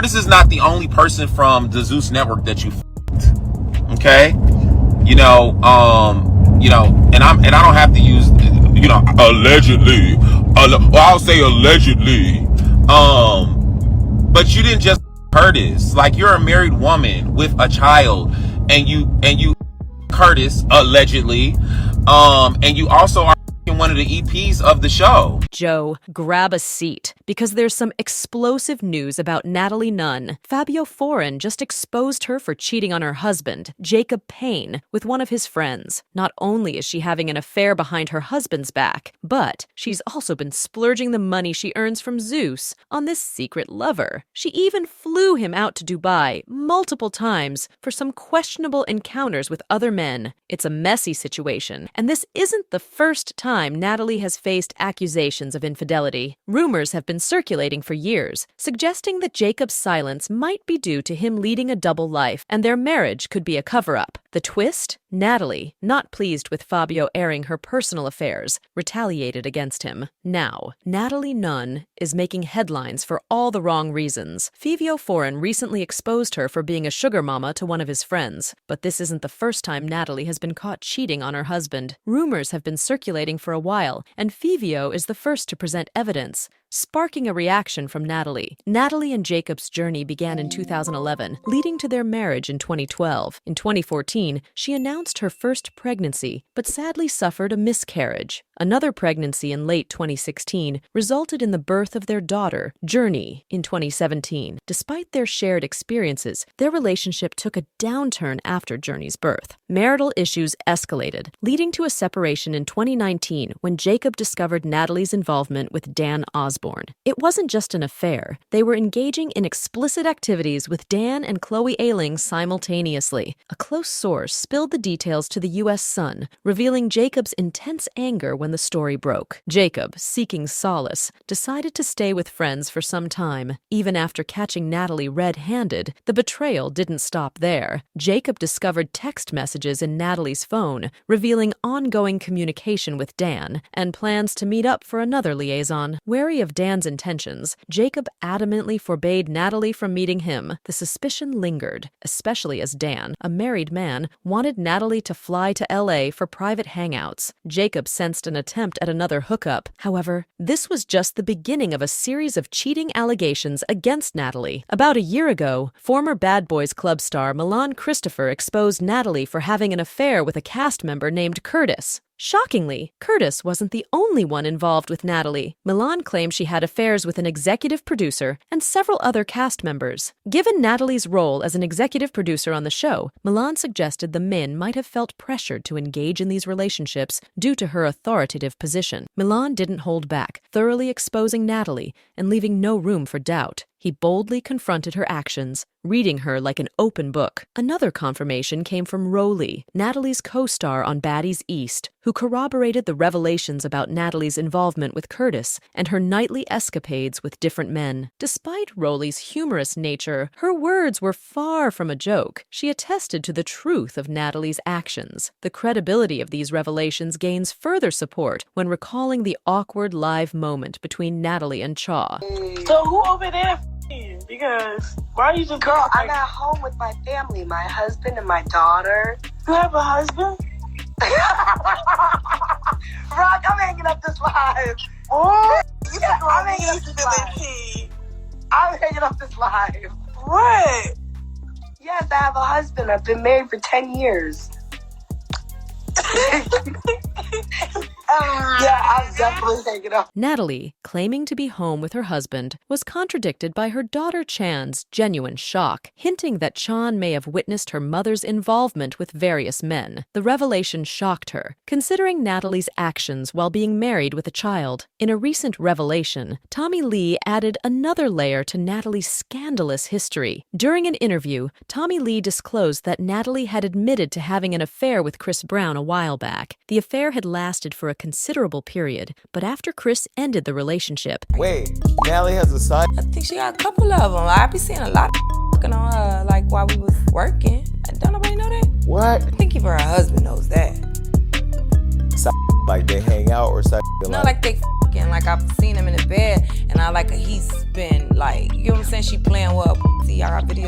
Curtis is not the only person from the Zeus network that you f***ed. Okay? And I don't have to use, allegedly. I'll say allegedly. But you didn't just Curtis. Like, you're a married woman with a child, and you Curtis allegedly. And you also are one of the EPs of the show. Joe, grab a seat, because there's some explosive news about Natalie Nunn. Fivio Foreign just exposed her for cheating on her husband, Jacob Payne, with one of his friends. Not only is she having an affair behind her husband's back, but she's also been splurging the money she earns from Zeus on this secret lover. She even flew him out to Dubai multiple times for some questionable encounters with other men. It's a messy situation, and this isn't the first time Natalie has faced accusations of infidelity. Rumors have been circulating for years, suggesting that Jacob's silence might be due to him leading a double life, and their marriage could be a cover-up. The twist? Natalie, not pleased with Fivio airing her personal affairs, retaliated against him. Now, Natalie Nunn is making headlines for all the wrong reasons. Fivio Foreign recently exposed her for being a sugar mama to one of his friends. But this isn't the first time Natalie has been caught cheating on her husband. Rumors have been circulating for a while, and Fivio is the first to present evidence, sparking a reaction from Natalie. Natalie and Jacob's journey began in 2011, leading to their marriage in 2012. In 2014, she announced her first pregnancy, but sadly suffered a miscarriage. Another pregnancy in late 2016 resulted in the birth of their daughter, Journey, in 2017. Despite their shared experiences, their relationship took a downturn after Journey's birth. Marital issues escalated, leading to a separation in 2019 when Jacob discovered Natalie's involvement with Dan Osborne. It wasn't just an affair. They were engaging in explicit activities with Dan and Chloe Ailing simultaneously. A close source spilled the details to the U.S. Sun, revealing Jacob's intense anger when the story broke. Jacob, seeking solace, decided to stay with friends for some time. Even after catching Natalie red-handed, the betrayal didn't stop there. Jacob discovered text messages in Natalie's phone, revealing ongoing communication with Dan and plans to meet up for another liaison. Wary of Dan's intentions, Jacob adamantly forbade Natalie from meeting him. The suspicion lingered, especially as Dan, a married man, wanted Natalie to fly to LA for private hangouts. Jacob sensed an attempt at another hookup. However, this was just the beginning of a series of cheating allegations against Natalie. About a year ago, former Bad Boys Club star Milan Christopher exposed Natalie for having an affair with a cast member named Curtis. Shockingly, Curtis wasn't the only one involved with Natalie. Milan claimed she had affairs with an executive producer and several other cast members. Given Natalie's role as an executive producer on the show, Milan suggested the men might have felt pressured to engage in these relationships due to her authoritative position. Milan didn't hold back, thoroughly exposing Natalie and leaving no room for doubt. He boldly confronted her actions, reading her like an open book. Another confirmation came from Rowley, Natalie's co-star on Baddies East, who corroborated the revelations about Natalie's involvement with Curtis and her nightly escapades with different men. Despite Rowley's humorous nature, her words were far from a joke. She attested to the truth of Natalie's actions. The credibility of these revelations gains further support when recalling the awkward live moment between Natalie and Chaw. So who over there? Because why are you just girl? I'm at home with my family, my husband and my daughter. You have a husband? Rock, I'm hanging up this live. Oh, yeah, I'm hanging up this live. I'm hanging up this live. What? Yes, I have a husband. I've been married for 10 years. Yeah, I'm definitely taking up. Natalie, claiming to be home with her husband, was contradicted by her daughter Chan's genuine shock, hinting that Chan may have witnessed her mother's involvement with various men. The revelation shocked her, considering Natalie's actions while being married with a child. In a recent revelation, Tommy Lee added another layer to Natalie's scandalous history. During an interview, Tommy Lee disclosed that Natalie had admitted to having an affair with Chris Brown a while back. The affair had lasted for a considerable period, but after Chris ended the relationship... Wait, Natalie has a side? I think she got a couple of them. I be seeing a lot of fucking on her, like, while we was working. Don't nobody know that? What? I think even her husband knows that. Like they hang out or something? No, like they fucking, like I've seen him in the bed, and I like he's been like, you know what I'm saying? She playing with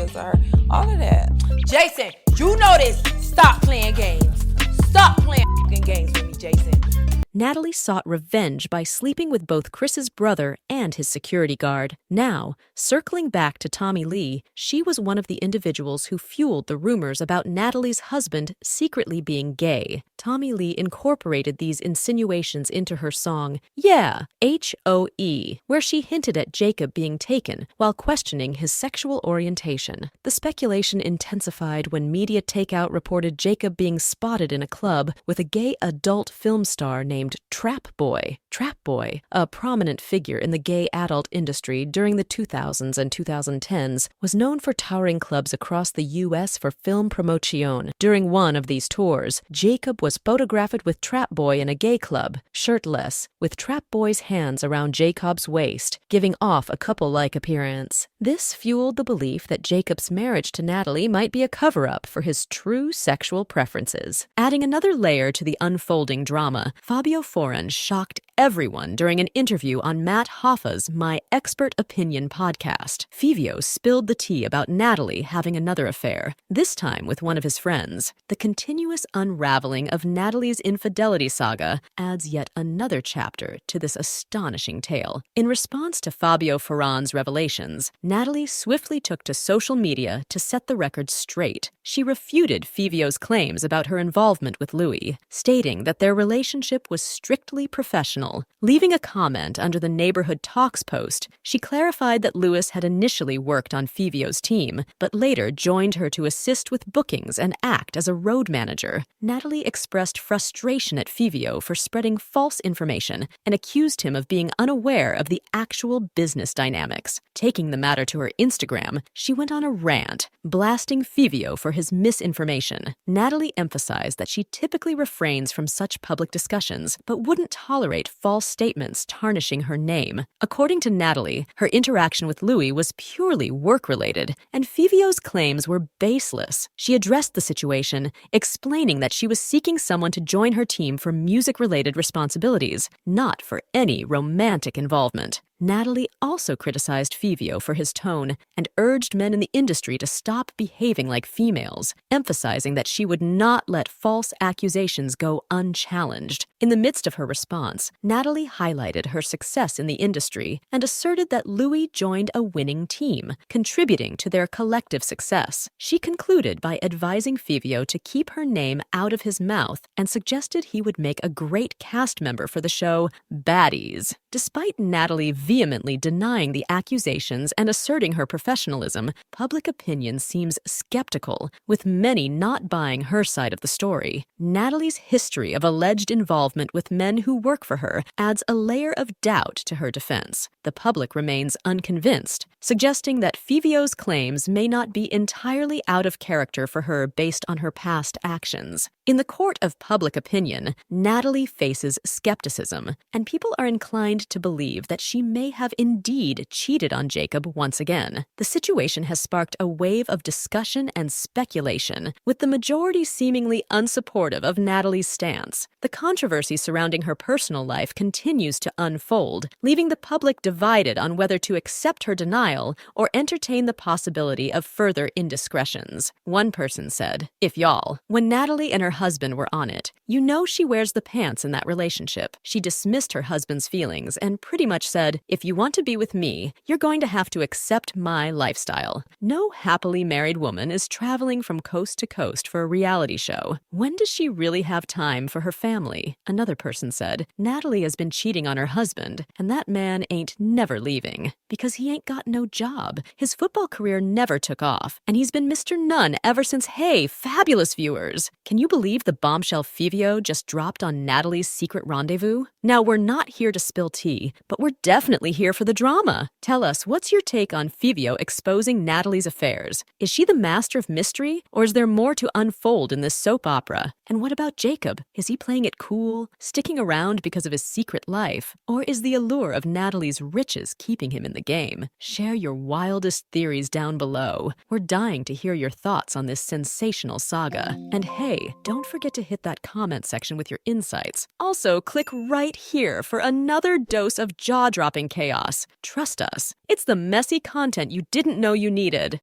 because of her. All of that. Jason, you know this. Stop playing games. Stop playing fucking games with me, Jason. Natalie sought revenge by sleeping with both Chris's brother and his security guard. Now, circling back to Tommy Lee, she was one of the individuals who fueled the rumors about Natalie's husband secretly being gay. Tommy Lee incorporated these insinuations into her song, Yeah, H-O-E, where she hinted at Jacob being taken while questioning his sexual orientation. The speculation intensified when Media Takeout reported Jacob being spotted in a club with a gay adult film star named Trap Boy. Trap Boy, a prominent figure in the gay adult industry during the 2000s and 2010s, was known for touring clubs across the U.S. for film promotion. During one of these tours, Jacob was photographed with Trap Boy in a gay club, shirtless, with Trap Boy's hands around Jacob's waist, giving off a couple-like appearance. This fueled the belief that Jacob's marriage to Natalie might be a cover-up for his true sexual preferences. Adding another layer to the unfolding drama, Fivio shocked everyone during an interview on Matt Hoffa's My Expert Opinion podcast. Fivio spilled the tea about Natalie having another affair, this time with one of his friends. The continuous unraveling of Natalie's infidelity saga adds yet another chapter to this astonishing tale. In response to Fivio Foran's revelations, Natalie swiftly took to social media to set the record straight. She refuted Fivio's claims about her involvement with Louis, stating that their relationship was strictly professional. Leaving a comment under the Neighborhood Talks post, she clarified that Louis had initially worked on Fivio's team, but later joined her to assist with bookings and act as a road manager. Natalie expressed frustration at Fivio for spreading false information and accused him of being unaware of the actual business dynamics. Taking the matter to her Instagram, she went on a rant, blasting Fivio for his misinformation. Natalie emphasized that she typically refrains from such public discussions, but wouldn't tolerate false statements tarnishing her name. According to Natalie, her interaction with Louis was purely work-related, and Fivio's claims were baseless. She addressed the situation, explaining that she was seeking someone to join her team for music-related responsibilities, not for any romantic involvement. Natalie also criticized Fivio for his tone and urged men in the industry to stop behaving like females, emphasizing that she would not let false accusations go unchallenged. In the midst of her response, Natalie highlighted her success in the industry and asserted that Louis joined a winning team, contributing to their collective success. She concluded by advising Fivio to keep her name out of his mouth and suggested he would make a great cast member for the show Baddies. Despite Natalie vehemently denying the accusations and asserting her professionalism, public opinion seems skeptical, with many not buying her side of the story. Natalie's history of alleged involvement with men who work for her adds a layer of doubt to her defense. The public remains unconvinced, suggesting that Fivio's claims may not be entirely out of character for her based on her past actions. In the court of public opinion, Natalie faces skepticism, and people are inclined to believe that she may have indeed cheated on Jacob once again. The situation has sparked a wave of discussion and speculation, with the majority seemingly unsupportive of Natalie's stance. The controversy surrounding her personal life continues to unfold, leaving the public divided on whether to accept her denial or entertain the possibility of further indiscretions. One person said, "If y'all, when Natalie and her husband were on it, you know she wears the pants in that relationship. She dismissed her husband's feelings and pretty much said, if you want to be with me, you're going to have to accept my lifestyle. No happily married woman is traveling from coast to coast for a reality show. When does she really have time for her family?" Another person said, "Natalie has been cheating on her husband, and that man ain't never leaving, because he ain't got no job. His football career never took off, and he's been Mr. Nunn ever since, hey, fabulous viewers. Can you believe the bombshell Fivio just dropped on Natalie's secret rendezvous? Now, we're not here to spill tea, but we're definitely here for the drama. Tell us, what's your take on Fivio exposing Natalie's affairs? Is she the master of mystery, or is there more to unfold in this soap opera? And what about Jacob? Is he playing it cool, sticking around because of his secret life? Or is the allure of Natalie's riches keeping him in the game? Share your wildest theories down below. We're dying to hear your thoughts on this sensational saga. And hey, don't forget to hit that comment section with your insights. Also, click right here for another dose of jaw-dropping chaos. Trust us, it's the messy content you didn't know you needed.